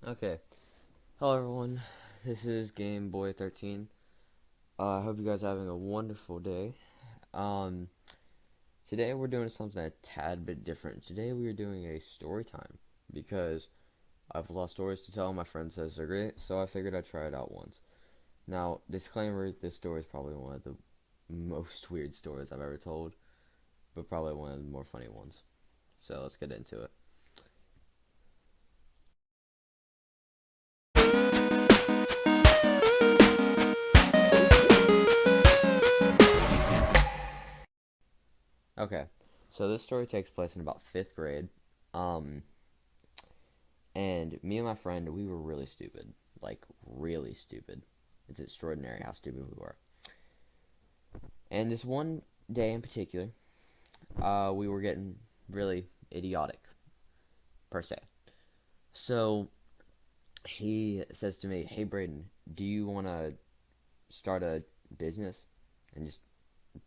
Okay. Hello everyone. This is Game Boy 13. I hope you guys are having a wonderful day. Um, Today we're doing something a tad bit different. Today we are doing a story time because I've lost stories to tell. My friend says they're great, so I figured I'd try it out once. Now, disclaimer: this story is probably one of the most weird stories I've ever told, but probably one of the more funny ones. So let's get into it. Okay, so this story takes place in about fifth grade. Um, And me and my friend, we were really stupid. Like, really stupid. It's extraordinary how stupid we were. And this one day in particular, we were getting really idiotic, per se. So he says to me, "Hey, Braden, do you want to start a business?" And just,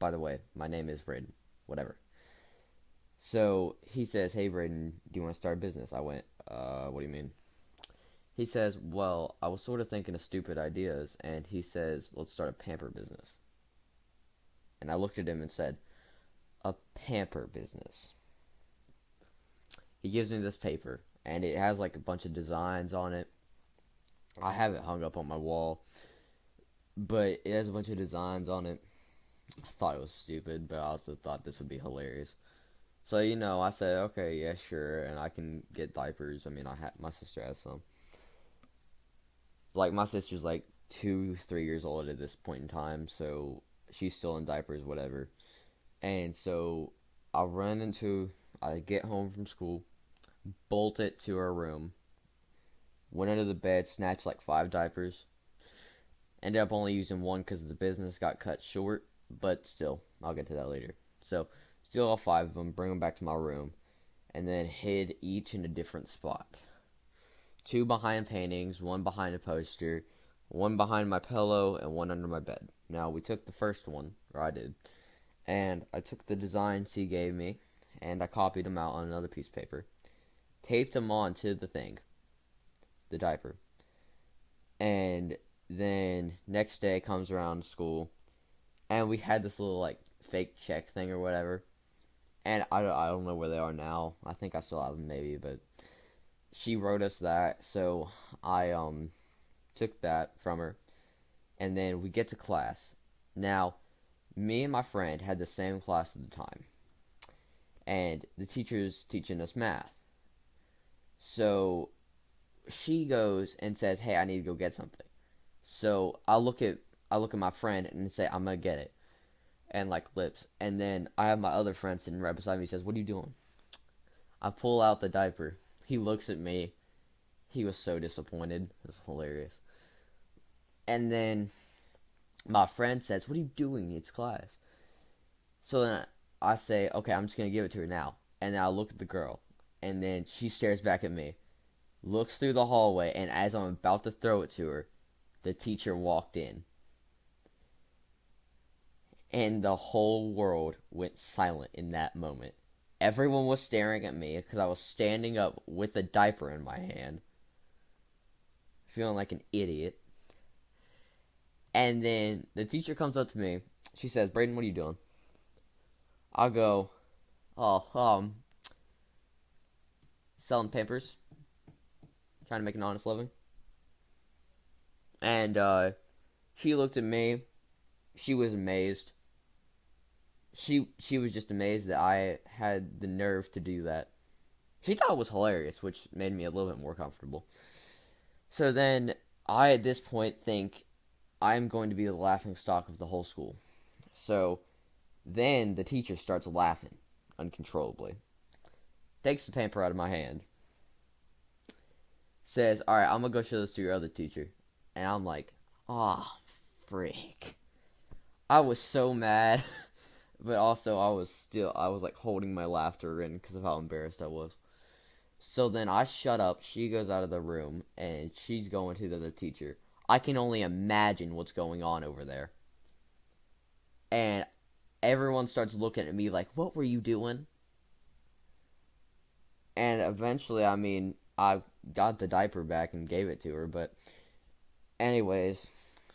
by the way, my name is Braden. Whatever. So he says, "Hey, Braden, do you want to start a business?" I went, what do you mean? He says, "Well, I was sort of thinking of stupid ideas," and he says, "Let's start a pamper business." And I looked at him and said, "A pamper business." He gives me this paper, and it has like a bunch of designs on it. I have it hung up on my wall, but it has a bunch of designs on it. I thought it was stupid, but I also thought this would be hilarious. So, I said, okay, yeah, sure, and I can get diapers. I mean, my sister has some. Like, my sister's like 2, 3 years old at this point in time, so she's still in diapers, whatever. And so I get home from school, bolt it to her room, went under the bed, snatched like 5 diapers, ended up only using one because the business got cut short, but still, I'll get to that later. So, steal all 5 of them, bring them back to my room, and then hid each in a different spot. 2 behind paintings, one behind a poster, one behind my pillow, and one under my bed. Now, we took the first one, or I did, and I took the designs he gave me, and I copied them out on another piece of paper, taped them onto the thing, the diaper, and then next day comes around school, and we had this little like fake check thing or whatever, and I don't know where they are now. I think I still have them maybe, but she wrote us that, so I took that from her, and then we get to class. Now, me and my friend had the same class at the time, and the teacher's teaching us math. So she goes and says, "Hey, I need to go get something." So I look at my friend and say, "I'm gonna get it," and like lips. And then I have my other friend sitting right beside me. He says, "What are you doing?" I pull out the diaper. He looks at me. He was so disappointed. It was hilarious. And then my friend says, "What are you doing? It's class." So then I say, "Okay, I'm just gonna give it to her now." And then I look at the girl, and then she stares back at me, looks through the hallway, and as I'm about to throw it to her, the teacher walked in, and the whole world went silent in that moment. Everyone was staring at me because I was standing up with a diaper in my hand, feeling like an idiot. And then the teacher comes up to me. She says, "Braden, what are you doing?" I'll go, "Oh, selling pampers, trying to make an honest living." And she looked at me. She was amazed. She was just amazed that I had the nerve to do that. She thought it was hilarious, which made me a little bit more comfortable. So then I, at this point, think I'm going to be the laughing stock of the whole school. So then the teacher starts laughing uncontrollably, takes the paper out of my hand, says, "All right, I'm gonna go show this to your other teacher," and I'm like, "Ah, oh, frick!" I was so mad, but also I was like holding my laughter in because of how embarrassed I was. So then I shut up. She goes out of the room and she's going to the other teacher. I can only imagine what's going on over there. And everyone starts looking at me like, "What were you doing?" And eventually, I mean, I got the diaper back and gave it to her. But anyways,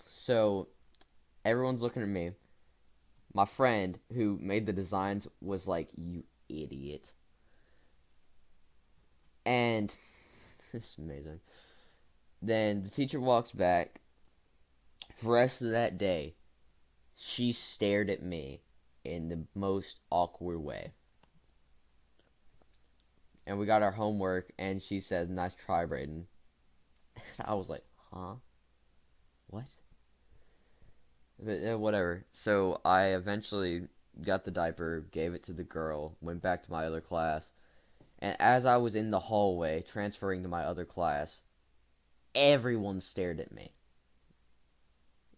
so everyone's looking at me. My friend who made the designs was like, "You idiot!" And this is amazing. Then the teacher walks back. For the rest of that day, she stared at me in the most awkward way. And we got our homework, and she said, "Nice try, Braden." I was like, "Huh? What?" But whatever. So I eventually got the diaper, gave it to the girl, went back to my other class, and as I was in the hallway transferring to my other class, everyone stared at me.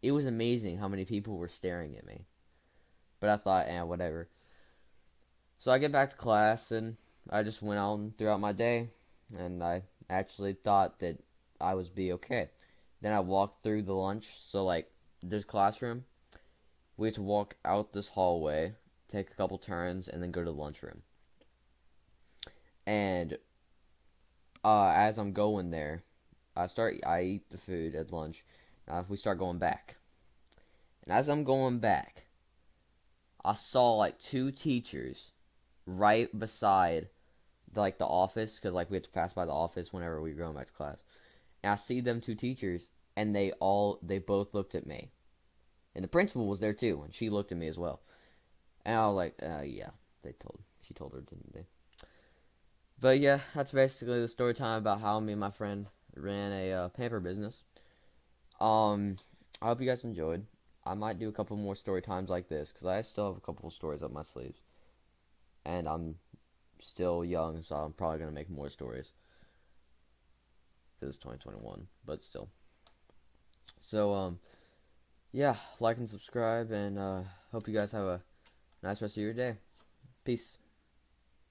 It was amazing how many people were staring at me. But I thought, whatever. So I get back to class and I just went on throughout my day, and I actually thought that I was be okay. Then I walked through the lunch. So like, there's classroom. We had to walk out this hallway, take a couple turns, and then go to the lunchroom. And as I'm going there, I eat the food at lunch. We start going back, and as I'm going back, I saw like two teachers right beside the office, because like we had to pass by the office whenever we were going back to class. And I see them two teachers, and they both looked at me, and the principal was there too, and she looked at me as well. And I was like, yeah, she told her, didn't they? But yeah, that's basically the story time about how me and my friend ran a pamper business. Um, I hope you guys enjoyed. I might do a couple more story times like this because I still have a couple of stories up my sleeves, and I'm still young, so I'm probably gonna make more stories because it's 2021. But still, so yeah, like and subscribe, and hope you guys have a nice rest of your day. Peace.